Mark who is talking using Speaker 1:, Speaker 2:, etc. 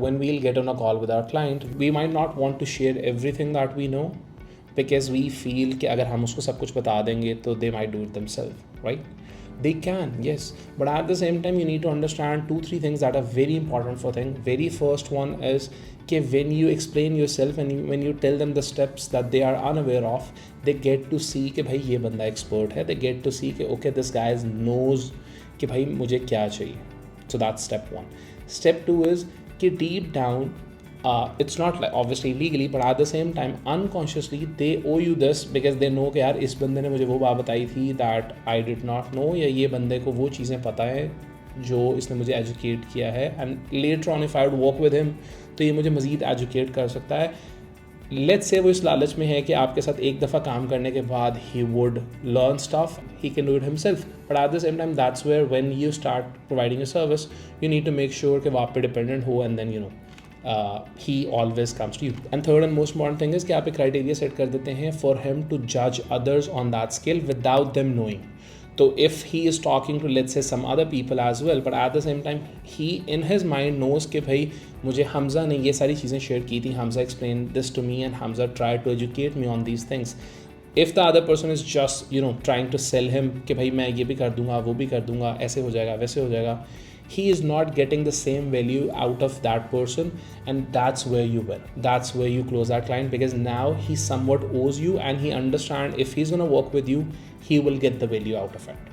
Speaker 1: When we'll get on a call with our client, we might not want to share everything that we know because we feel कि अगर हम उसको सब कुछ बता देंगे तो they might do it themselves, right? They can, yes, but at the same time you need to understand 2-3 things that are very important for thing. Very first one is कि when you explain yourself and when you tell them the steps that they are unaware of, they get to see कि भाई ये बंदा expert है. They get to see कि okay, this guy knows कि भाई मुझे क्या चाहिए. So that's step 1. Step 2 is कि deep down, it's not like obviously legally, but at the same time unconsciously they owe you this because they know कि यार इस बंदे ने मुझे वो बात बताई थी that I did not know, या ये बंदे को वो चीज़ें पता है जो इसने मुझे एजुकेट किया है, and later on if I would work with him तो ये मुझे मज़ीद एजुकेट कर सकता है. लेट्स से वो इस लालच में है कि आपके साथ एक दफ़ा काम करने के बाद he would learn stuff, he can do it himself, but at the same time that's where when you start providing a service you need to make sure कि वो आप पे डिपेंडेंट हो, and then he always comes to you. And third and most important thing is कि आप एक criteria set कर देते हैं for him to judge others on that scale without them knowing. So if he is talking to let's say some other people as well, but at the same time he in his mind knows कि भाई मुझे हमज़ा ने ये सारी चीज़ें share की थी, Hamza explained this to me and Hamza tried to educate me on these things. If the other person is just trying to sell him कि भाई मैं ये भी कर दूँगा वो भी कर दूँगा, ऐसे हो जाएगा वैसे हो जाएगा, he is not getting the same value out of that person, and that's where you win. That's where you close that client because now he somewhat owes you and he understands if he's going to work with you, he will get the value out of it.